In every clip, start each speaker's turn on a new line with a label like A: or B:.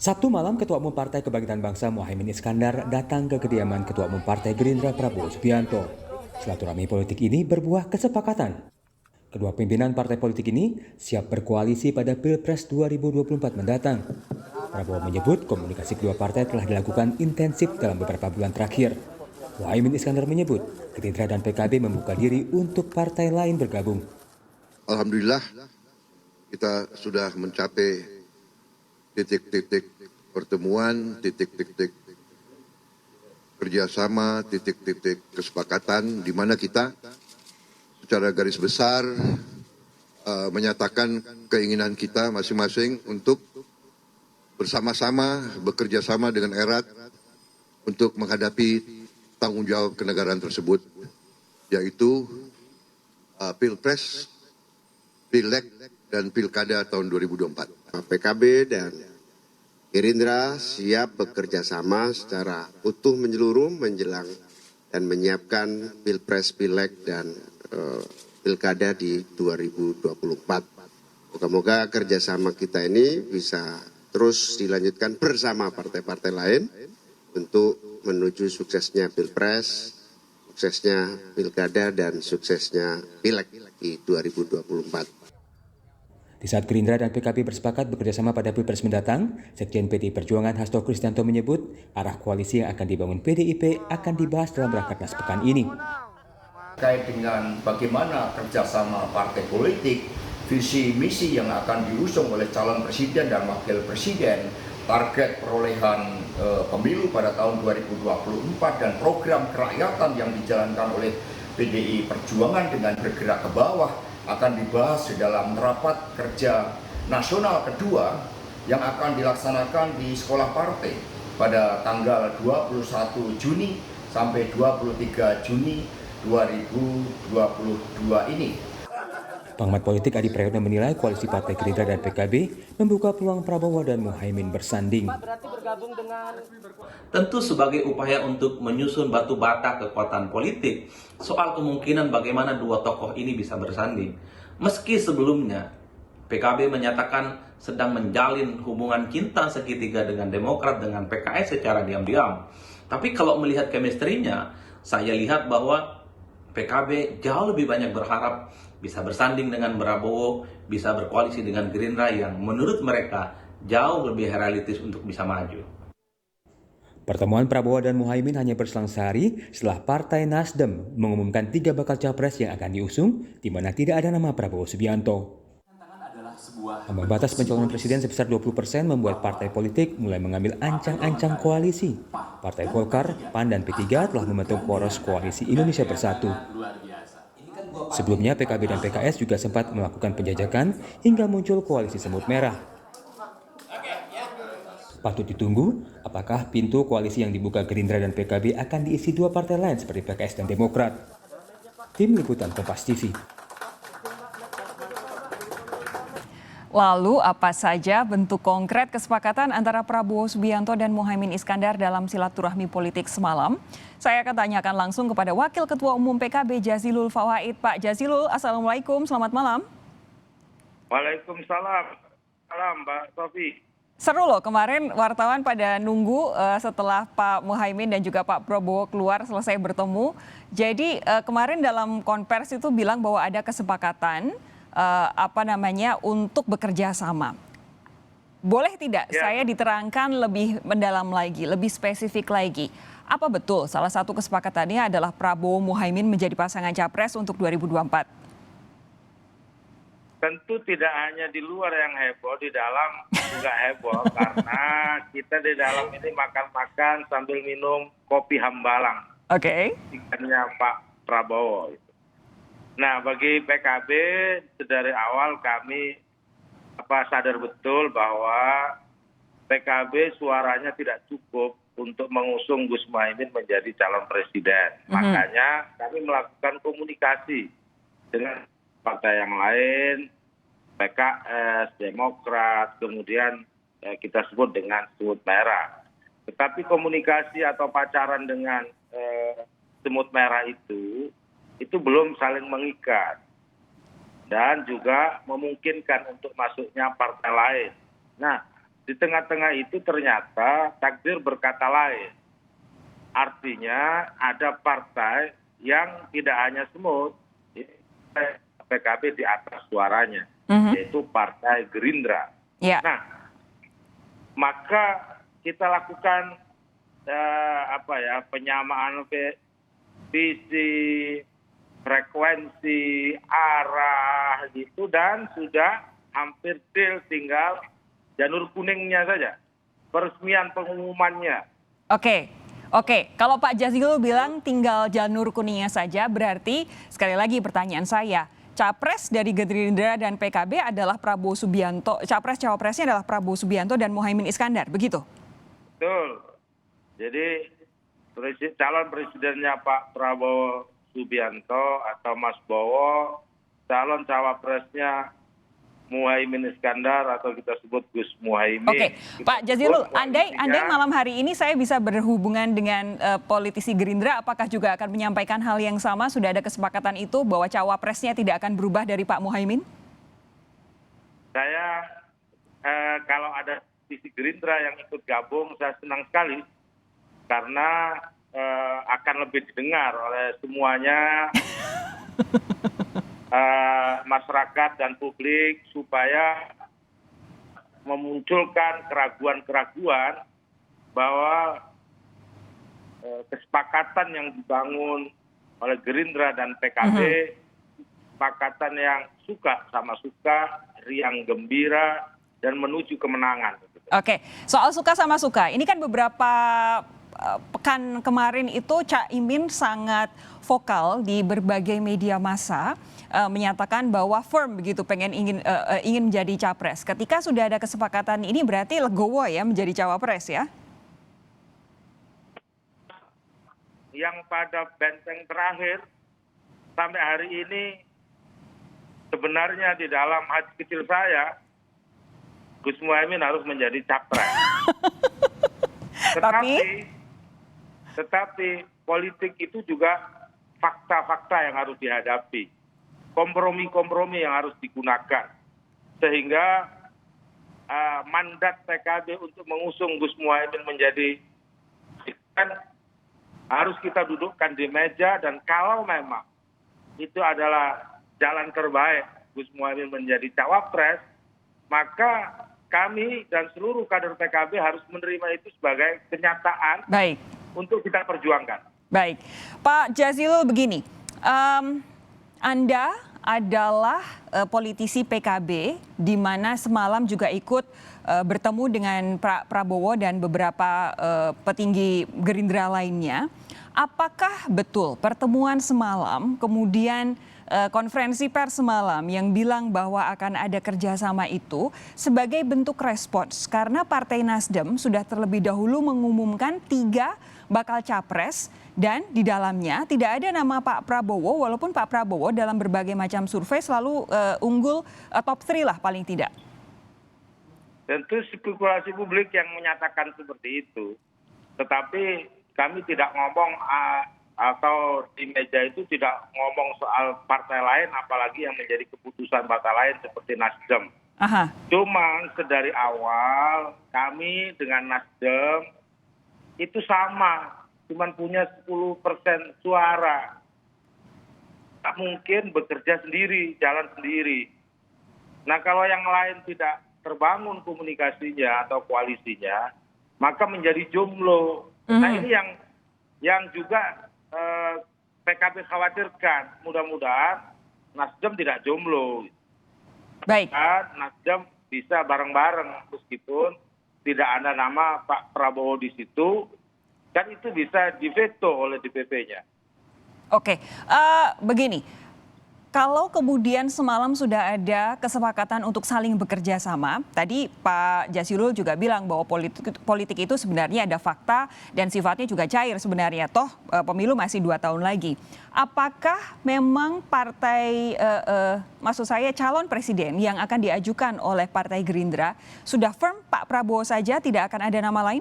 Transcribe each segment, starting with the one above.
A: Sabtu malam, Ketua Umum Partai Kebangkitan Bangsa Muhaimin Iskandar datang ke kediaman Ketua Umum Partai Gerindra Prabowo Subianto. Silaturahmi politik ini berbuah kesepakatan. Kedua pimpinan partai politik ini siap berkoalisi pada Pilpres 2024 mendatang. Prabowo menyebut komunikasi kedua partai telah dilakukan intensif dalam beberapa bulan terakhir. Muhaimin Iskandar menyebut Gerindra dan PKB membuka diri untuk partai lain bergabung.
B: Alhamdulillah kita sudah mencapai titik-titik pertemuan, titik-titik kerjasama, titik-titik kesepakatan di mana kita secara garis besar menyatakan keinginan kita masing-masing untuk bersama-sama bekerja sama dengan erat untuk menghadapi tanggung jawab kenegaraan tersebut, yaitu Pilpres, Pileg, dan Pilkada tahun 2024.
C: PKB dan Gerindra siap bekerja sama secara utuh menyeluruh menjelang dan menyiapkan Pilpres, Pileg, dan Pilkada di 2024. Moga-moga kerjasama kita ini bisa terus dilanjutkan bersama partai-partai lain untuk menuju suksesnya Pilpres, suksesnya Pilkada, dan suksesnya Pileg di 2024.
A: Di saat Gerindra dan PKB bersepakat bekerjasama pada Pilpres mendatang, Sekjen PDI Perjuangan Hasto Kristianto menyebut arah koalisi yang akan dibangun PDIP akan dibahas dalam Rakernas pekan ini.
D: Terkait dengan bagaimana kerjasama partai politik, visi misi yang akan diusung oleh calon presiden dan wakil presiden, target perolehan pemilu pada tahun 2024 dan program kerakyatan yang dijalankan oleh PDI Perjuangan dengan bergerak ke bawah akan dibahas di dalam rapat kerja nasional kedua yang akan dilaksanakan di sekolah partai pada tanggal 21 Juni sampai 23 Juni 2022 ini.
A: Pengamat politik Adi Prayono menilai koalisi Partai Gerindra dan PKB membuka peluang Prabowo dan Muhaimin bersanding.
E: Tentu sebagai upaya untuk menyusun batu bata kekuatan politik soal kemungkinan bagaimana dua tokoh ini bisa bersanding. Meski sebelumnya PKB menyatakan sedang menjalin hubungan cinta segitiga dengan Demokrat dengan PKS secara diam-diam. Tapi kalau melihat chemistry-nya, saya lihat bahwa PKB jauh lebih banyak berharap bisa bersanding dengan Prabowo, bisa berkoalisi dengan Gerindra yang menurut mereka jauh lebih realistis untuk bisa maju.
A: Pertemuan Prabowo dan Muhaimin hanya berselang sehari setelah Partai Nasdem mengumumkan 3 bakal capres yang akan diusung, di mana tidak ada nama Prabowo Subianto. Ambang batas pencalonan presiden sebesar 20% membuat partai politik mulai mengambil ancang-ancang koalisi. Partai Golkar, PAN, dan P3 telah membentuk poros koalisi Indonesia Bersatu. Sebelumnya PKB dan PKS juga sempat melakukan penjajakan hingga muncul koalisi semut merah. Patut ditunggu apakah pintu koalisi yang dibuka Gerindra dan PKB akan diisi dua partai lain seperti PKS dan Demokrat. Tim Liputan Kompas TV.
F: Lalu apa saja bentuk konkret kesepakatan antara Prabowo Subianto dan Muhaimin Iskandar dalam silaturahmi politik semalam? Saya akan tanyakan langsung kepada Wakil Ketua Umum PKB Jazilul Fawait. Pak Jazilul, Assalamualaikum, selamat malam.
G: Waalaikumsalam, salam Mbak Sofi.
F: Seru loh, kemarin wartawan pada nunggu setelah Pak Muhaimin dan juga Pak Prabowo keluar selesai bertemu. Jadi kemarin dalam konversi itu bilang bahwa ada kesepakatan untuk bekerja sama. Boleh tidak saya diterangkan lebih mendalam lagi, lebih spesifik lagi. Apa betul salah satu kesepakatannya adalah Prabowo Muhaimin menjadi pasangan capres untuk 2024?
G: Tentu tidak hanya di luar yang heboh, di dalam juga heboh karena kita di dalam ini makan-makan sambil minum kopi hambalang.
F: Oke.
G: Ikannya Pak Prabowo. Nah, bagi PKB dari awal kami sadar betul bahwa PKB suaranya tidak cukup untuk mengusung Gus Muhaimin menjadi calon presiden. Makanya kami melakukan komunikasi dengan partai yang lain, PKS, Demokrat, kemudian kita sebut dengan semut merah. Tetapi komunikasi atau pacaran dengan semut merah itu belum saling mengikat dan juga memungkinkan untuk masuknya partai lain. Nah, di tengah-tengah itu ternyata takdir berkata lain. Artinya ada partai yang tidak hanya semut, PKB di atas suaranya, yaitu Partai Gerindra.
F: Ya.
G: Nah, maka kita lakukan penyamaan visi, frekuensi, arah gitu, dan sudah hampir deal, tinggal janur kuningnya saja, peresmian pengumumannya.
F: Oke. Kalau Pak Jazilul bilang tinggal janur kuningnya saja, berarti sekali lagi pertanyaan saya, capres dari Gerindra dan PKB adalah Prabowo Subianto, cawapresnya adalah Prabowo Subianto dan Muhaimin Iskandar, begitu?
G: Betul. Jadi calon presidennya Pak Prabowo Subianto atau Mas Bowo, calon cawapresnya Muhaimin Iskandar atau kita sebut Gus Muhaimin.
F: Oke, Pak Jazilul, andai malam hari ini saya bisa berhubungan dengan politisi Gerindra, apakah juga akan menyampaikan hal yang sama? Sudah ada kesepakatan itu bahwa cawapresnya tidak akan berubah dari Pak Muhaimin?
G: Saya kalau ada politisi Gerindra yang ikut gabung, saya senang sekali karena akan lebih didengar oleh semuanya. Masyarakat dan publik, supaya memunculkan keraguan-keraguan bahwa kesepakatan yang dibangun oleh Gerindra dan PKB, kesepakatan yang suka sama suka, riang gembira, dan menuju kemenangan.
F: Oke, soal suka sama suka, ini kan beberapa pekan kemarin itu Caimin sangat vokal di berbagai media massa, menyatakan bahwa firm begitu ingin menjadi capres. Ketika sudah ada kesepakatan ini berarti legowo ya menjadi cawapres ya?
G: Yang pada benteng terakhir sampai hari ini sebenarnya di dalam hati kecil saya, Gus Muhaimin harus menjadi capres. Tetapi politik itu juga fakta-fakta yang harus dihadapi, kompromi-kompromi yang harus digunakan, sehingga mandat PKB untuk mengusung Gus Muhaimin menjadi harus kita dudukkan di meja, dan kalau memang itu adalah jalan terbaik Gus Muhaimin menjadi cawapres, maka kami dan seluruh kader PKB harus menerima itu sebagai kenyataan.
F: Baik.
G: Untuk kita perjuangkan.
F: Baik, Pak Jazilul, begini, Anda adalah politisi PKB, di mana semalam juga ikut bertemu dengan Prabowo dan beberapa petinggi Gerindra lainnya. Apakah betul pertemuan semalam, kemudian konferensi pers semalam yang bilang bahwa akan ada kerjasama itu sebagai bentuk respons karena Partai Nasdem sudah terlebih dahulu mengumumkan 3 bakal capres dan di dalamnya tidak ada nama Pak Prabowo, walaupun Pak Prabowo dalam berbagai macam survei selalu unggul top 3 lah paling tidak.
G: Tentu spekulasi publik yang menyatakan seperti itu, tetapi kami tidak ngomong atau di meja itu tidak ngomong soal partai lain, apalagi yang menjadi keputusan partai lain seperti Nasdem. Cuma sedari awal kami dengan Nasdem itu sama, cuma punya 10% suara. Tak mungkin bekerja sendiri, jalan sendiri. Nah, kalau yang lain tidak terbangun komunikasinya atau koalisinya, maka menjadi jomblo. Nah, ini yang juga PKB khawatirkan. Mudah-mudahan Nasdem tidak jomblo.
F: Baik.
G: Nasdem bisa bareng-bareng meskipun tidak ada nama Pak Prabowo di situ, kan itu bisa diveto oleh DPP-nya. Oke,
F: begini, kalau kemudian semalam sudah ada kesepakatan untuk saling bekerja sama, tadi Pak Jazilul juga bilang bahwa politik itu sebenarnya ada fakta dan sifatnya juga cair sebenarnya, toh pemilu masih 2 tahun lagi. Apakah memang partai, maksud saya calon presiden yang akan diajukan oleh Partai Gerindra sudah firm Pak Prabowo saja, tidak akan ada nama lain?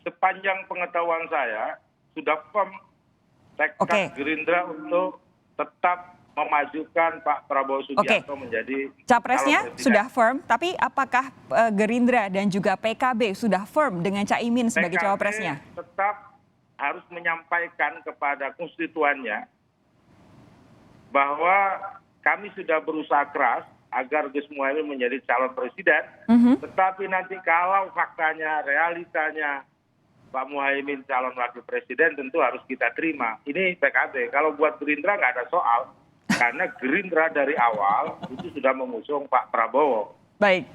G: Sepanjang pengetahuan saya sudah firm tekad Gerindra untuk tetap memajukan Pak Prabowo Subianto menjadi
F: Capresnya
G: calon presiden.
F: sudah firm, tapi apakah Gerindra dan juga PKB sudah firm dengan Caimin sebagai
G: PKB
F: cawapresnya?
G: tetap harus menyampaikan kepada konstituennya bahwa kami sudah berusaha keras agar Gus Muhaimin menjadi calon presiden, tetapi nanti kalau faktanya, realitanya Pak Muhaimin calon wakil presiden tentu harus kita terima. Ini PKB. Kalau buat Gerindra nggak ada soal, karena Gerindra dari awal itu sudah mengusung Pak Prabowo.
F: Baik.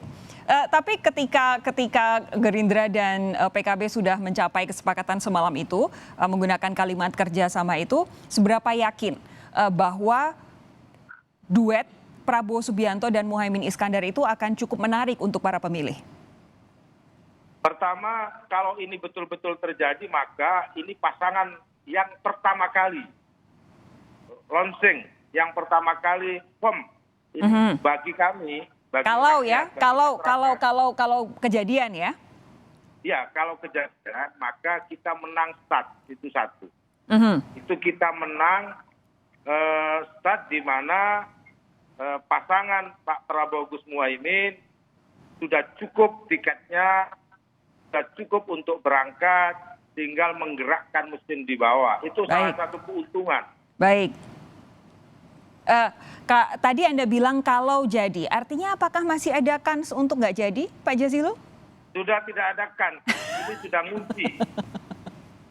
F: Tapi ketika Gerindra dan PKB sudah mencapai kesepakatan semalam itu, menggunakan kalimat kerjasama itu, seberapa yakin bahwa duet Prabowo Subianto dan Muhaimin Iskandar itu akan cukup menarik untuk para pemilih?
G: Pertama, kalau ini betul-betul terjadi, maka ini pasangan yang pertama kali launching, yang pertama kali ini bagi kami. Bagi
F: Kalau
G: rakyat,
F: ya,
G: bagi
F: kalau kejadian ya.
G: Ya, kalau kejadian, maka kita menang start, itu satu. Itu kita menang start di mana pasangan Pak Prabowo Gus Muhaimin sudah cukup tiketnya, sudah cukup untuk berangkat, tinggal menggerakkan mesin di bawah. Itu salah satu keuntungan.
F: Baik. Kak, tadi Anda bilang kalau jadi, artinya apakah masih ada kans untuk nggak jadi, Pak Jazilul?
G: Sudah tidak ada kans, ini sudah ngunci.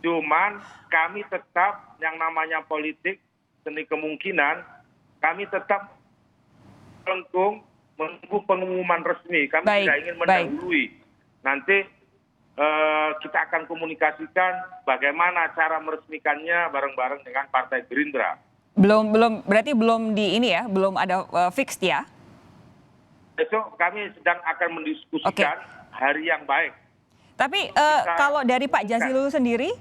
G: Cuman kami tetap yang namanya politik, seni kemungkinan, kami tetap menunggu pengumuman resmi. Kami tidak ingin mendahului. Nanti kita akan komunikasikan bagaimana cara meresmikannya bareng-bareng dengan Partai Gerindra.
F: Berarti belum di ini ya, belum ada fixed ya?
G: Besok kami sedang akan mendiskusikan hari yang baik.
F: Tapi kalau dari Pak Jazilul sendiri,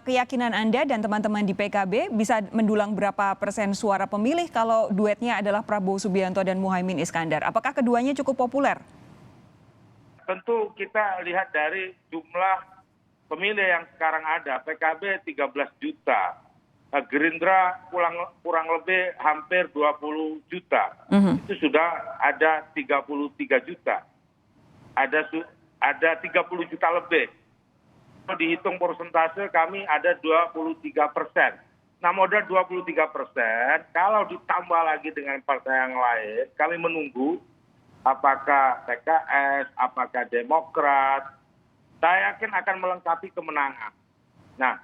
F: keyakinan Anda dan teman-teman di PKB bisa mendulang berapa persen suara pemilih kalau duetnya adalah Prabowo Subianto dan Muhaimin Iskandar? Apakah keduanya cukup populer?
G: Tentu kita lihat dari jumlah pemilih yang sekarang ada. PKB 13 juta. Gerindra kurang lebih hampir 20 juta. Itu sudah ada 33 juta. Ada 30 juta lebih. Kalau dihitung persentase kami ada 23%. Nah, modal 23%, kalau ditambah lagi dengan partai yang lain, kami menunggu apakah PKS, apakah Demokrat, saya yakin akan melengkapi kemenangan. Nah,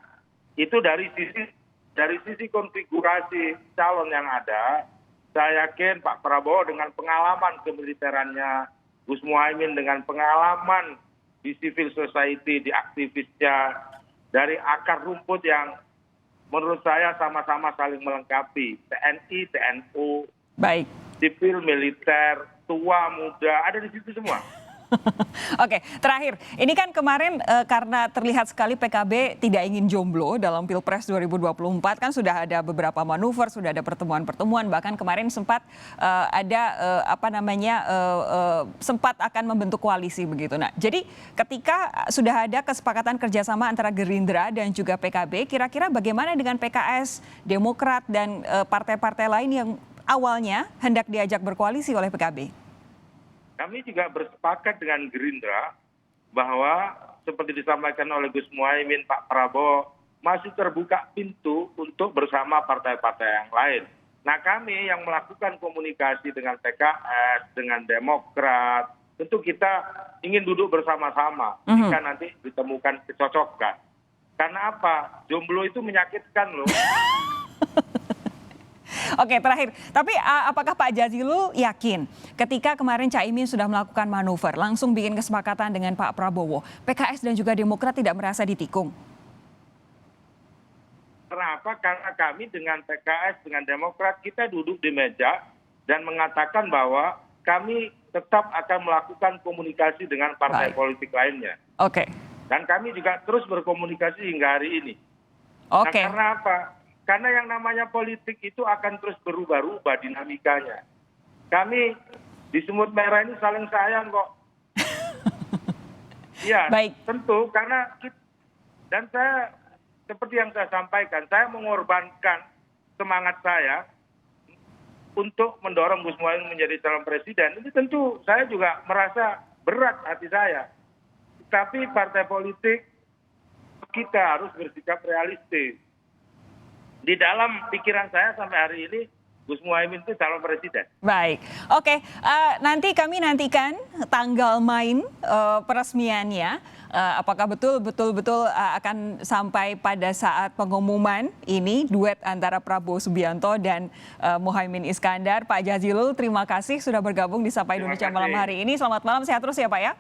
G: itu dari sisi konfigurasi calon yang ada, saya yakin Pak Prabowo dengan pengalaman kemiliterannya, Gus Muhaimin dengan pengalaman di civil society, di aktivisnya, dari akar rumput yang menurut saya sama-sama saling melengkapi. TNI, TNU, sipil, militer, tua, muda, ada di situ semua.
F: Oke, terakhir. Ini kan kemarin karena terlihat sekali PKB tidak ingin jomblo dalam Pilpres 2024, kan sudah ada beberapa manuver, sudah ada pertemuan-pertemuan, bahkan kemarin sempat ada sempat akan membentuk koalisi begitu. Nah, jadi ketika sudah ada kesepakatan kerjasama antara Gerindra dan juga PKB, kira-kira bagaimana dengan PKS, Demokrat dan partai-partai lain yang awalnya hendak diajak berkoalisi oleh PKB?
G: Kami juga bersepakat dengan Gerindra bahwa seperti disampaikan oleh Gus Muhaimin, Pak Prabowo, masih terbuka pintu untuk bersama partai-partai yang lain. Nah, kami yang melakukan komunikasi dengan PKS, dengan Demokrat, tentu kita ingin duduk bersama-sama jika nanti ditemukan kecocokan. Karena apa? Jomblo itu menyakitkan loh.
F: Oke, terakhir. Tapi apakah Pak Jazilul yakin ketika kemarin Caimin sudah melakukan manuver, langsung bikin kesepakatan dengan Pak Prabowo, PKS dan juga Demokrat tidak merasa ditikung?
G: Kenapa? Karena kami dengan PKS, dengan Demokrat, kita duduk di meja dan mengatakan bahwa kami tetap akan melakukan komunikasi dengan partai politik lainnya.
F: Oke.
G: Dan kami juga terus berkomunikasi hingga hari ini.
F: Oke.
G: Nah, karena apa? Karena yang namanya politik itu akan terus berubah-ubah dinamikanya. Kami di Semut Merah ini saling sayang kok. Iya, tentu karena dan saya seperti yang saya sampaikan, saya mengorbankan semangat saya untuk mendorong Gus Muhaimin menjadi calon presiden, ini tentu saya juga merasa berat hati saya. Tapi partai politik kita harus bersikap realistis. Di dalam pikiran saya sampai hari ini, Gus Muhaimin itu calon presiden.
F: Baik, oke. Nanti kami nantikan tanggal main peresmiannya. Apakah betul akan sampai pada saat pengumuman ini duet antara Prabowo Subianto dan Muhaimin Iskandar. Pak Jazilul, terima kasih sudah bergabung di Sapa Indonesia malam hari ini. Selamat malam, sehat terus ya Pak ya.